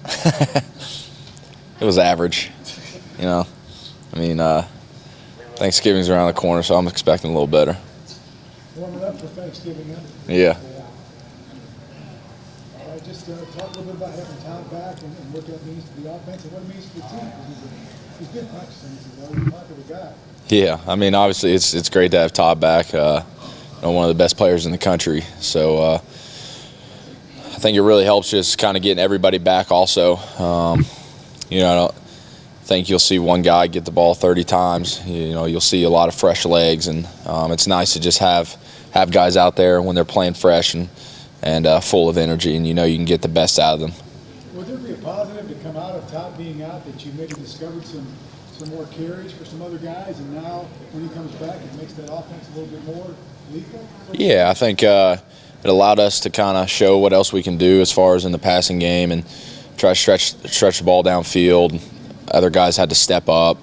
It was average, you know. I mean, Thanksgiving's around the corner, so I'm expecting a little better. Warming up for Thanksgiving, huh? Yeah. Just talk a little bit about having Todd back and what that means to the offense and what it means to the team. He's been practicing. He's a popular guy. Yeah, I mean, obviously it's great to have Todd back. One of the best players in the country. So I think it really helps just kind of getting everybody back also. I don't think you'll see one guy get the ball 30 times. You'll see a lot of fresh legs, and it's nice to just have guys out there when they're playing fresh and full of energy, and you can get the best out of them. Would there be a positive to come out of Todd being out, that you maybe discovered some more carries for some other guys, and now when he comes back it makes that offense a little bit more lethal? Yeah, I think it allowed us to kind of show what else we can do as far as in the passing game and try to stretch the ball downfield. Other guys had to step up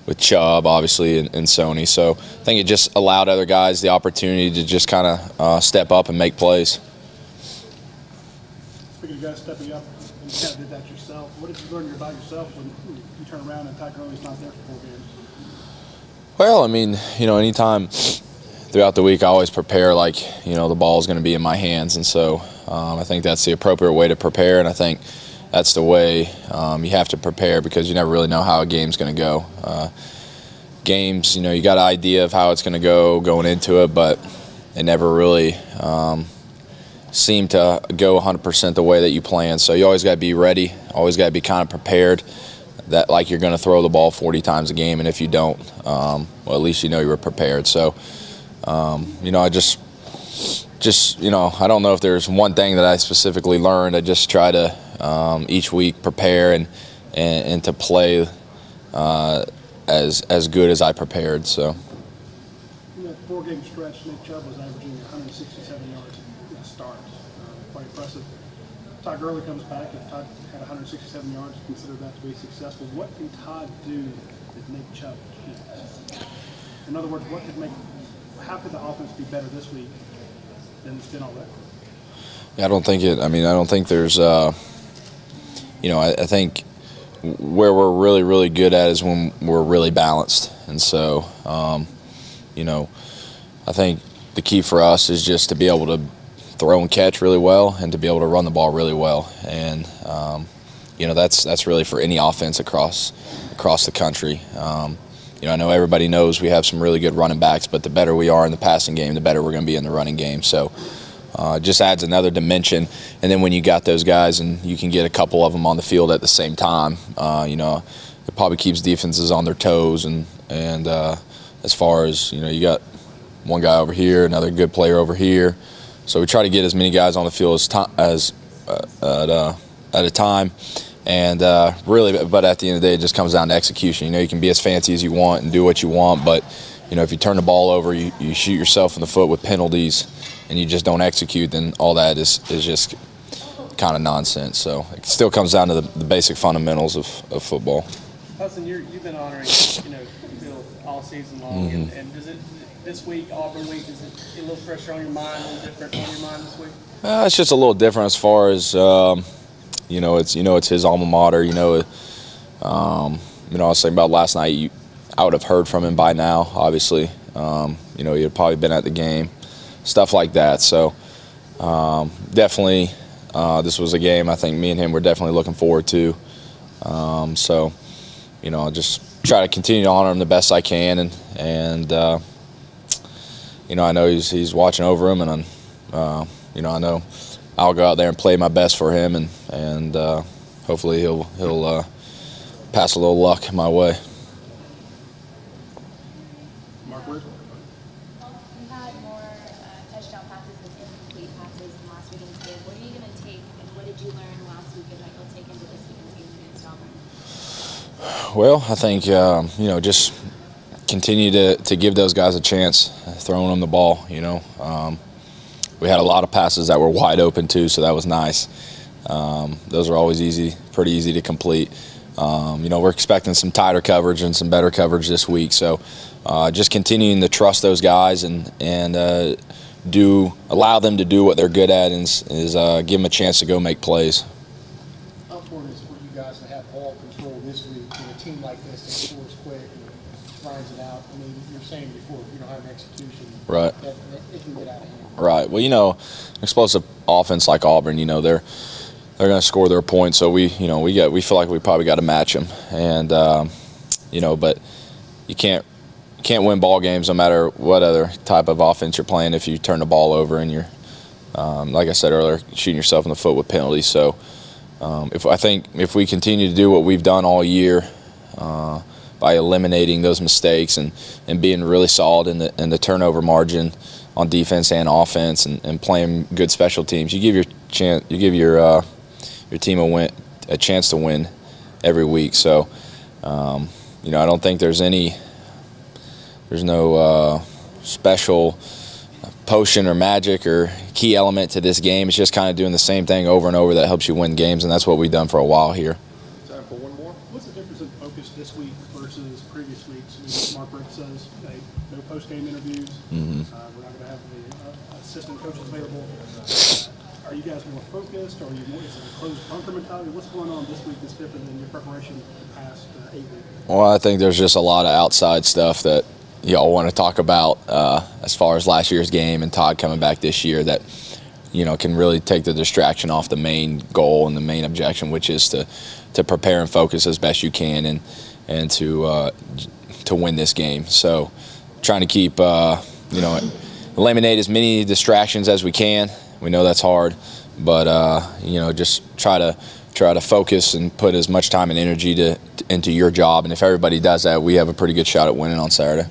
with Chubb, obviously, and Sony. So I think it just allowed other guys the opportunity to just kind of step up and make plays. Speaking of guys stepping up, and you kind of did that yourself, what did you learn about yourself when you turn around and Ty Gurley's not there for 4 games? Well, I mean, anytime throughout the week I always prepare like, the ball is going to be in my hands. And so I think that's the appropriate way to prepare, and I think that's the way you have to prepare, because you never really know how a game's going to go. Games, you got an idea of how it's going to go going into it, but it never really seem to go 100% the way that you plan. So you always got to be ready, always got to be kind of prepared that like you're going to throw the ball 40 times a game, and if you don't, well, at least you were prepared. So, I just I don't know if there's one thing that I specifically learned. I just try to each week prepare and to play as good as I prepared. So. In that 4-game stretch, Nick Chubb was averaging 167 yards in starts. Quite impressive. Todd Gurley comes back. If Todd had 167 yards, consider that to be successful. What can Todd do that Nick Chubb can't? In other words, how could the offense be better this week than it's been already? Yeah, I don't think there's, I think where we're really, really good at is when we're really balanced. And so, I think the key for us is just to be able to throw and catch really well, and to be able to run the ball really well. And, that's really for any offense across the country. I know everybody knows we have some really good running backs, but the better we are in the passing game, the better we're going to be in the running game. So it just adds another dimension. And then when you got those guys and you can get a couple of them on the field at the same time, it probably keeps defenses on their toes. And as far as, you got one guy over here, another good player over here. So we try to get as many guys on the field at a time. And really, but at the end of the day, it just comes down to execution. You can be as fancy as you want and do what you want, but if you turn the ball over, you shoot yourself in the foot with penalties, and you just don't execute, then all that is just kind of nonsense. So it still comes down to the basic fundamentals of football. Hutson, you've been honoring Bill all season long, and does it this week, Auburn week, is it a little fresher on your mind, a little different on your mind this week? It's just a little different as far as. It's his alma mater. I was saying about last night. I would have heard from him by now. Obviously, he had probably been at the game, stuff like that. So definitely, this was a game I think me and him were definitely looking forward to. So I'll just try to continue to honor him the best I can, and I know he's watching over him, and I know I'll go out there and play my best for him, and hopefully he'll pass a little luck my way. Mark Wood? You had more touchdown passes than incomplete passes in last weekend's game. What are you going to take, and what did you learn last weekend that you'll take into this weekend's game against Auburn? Well, I think just continue to give those guys a chance throwing them the ball. We had a lot of passes that were wide open too, so that was nice. Those are always pretty easy to complete. We're expecting some tighter coverage and some better coverage this week, so just continuing to trust those guys and allow them to do what they're good at, and is give them a chance to go make plays. important is for you guys to have ball control this week with a team like this that scores quick and grinds it out. I mean, you're saying before, if you don't have an execution, Right. that it can get out of hand. Right. Well, you know, explosive offense like Auburn, you know, they're going to score their points. So we feel like we probably got to match them, and you know, but you can't win ball games no matter what other type of offense you're playing if you turn the ball over and you're, like I said earlier, shooting yourself in the foot with penalties. So I think if we continue to do what we've done all year, by eliminating those mistakes and being really solid in the turnover margin on defense and offense, and playing good special teams, you give your team a chance to win every week. So you know, I don't think there's no special potion or magic or key element to this game. It's just kind of doing the same thing over and over that helps you win games, and that's what we've done for a while here. Time for one more. What's the difference in focus this week versus previous weeks? I mean, Mark Richt says, hey, no post-game interviews. We're not going to have the assistant coaches available. Are you guys more focused, or are you more, is it a closed bunker mentality? What's going on this week that's different than your preparation the past 8 weeks? Well, I think there's just a lot of outside stuff that y'all want to talk about as far as last year's game and Todd coming back this year that, you know, can really take the distraction off the main goal and the main objection, which is to prepare and focus as best you can and to win this game. So trying to keep, you know, eliminate as many distractions as we can. We know that's hard, but you know, just try to focus and put as much time and energy into your job. And if everybody does that, we have a pretty good shot at winning on Saturday.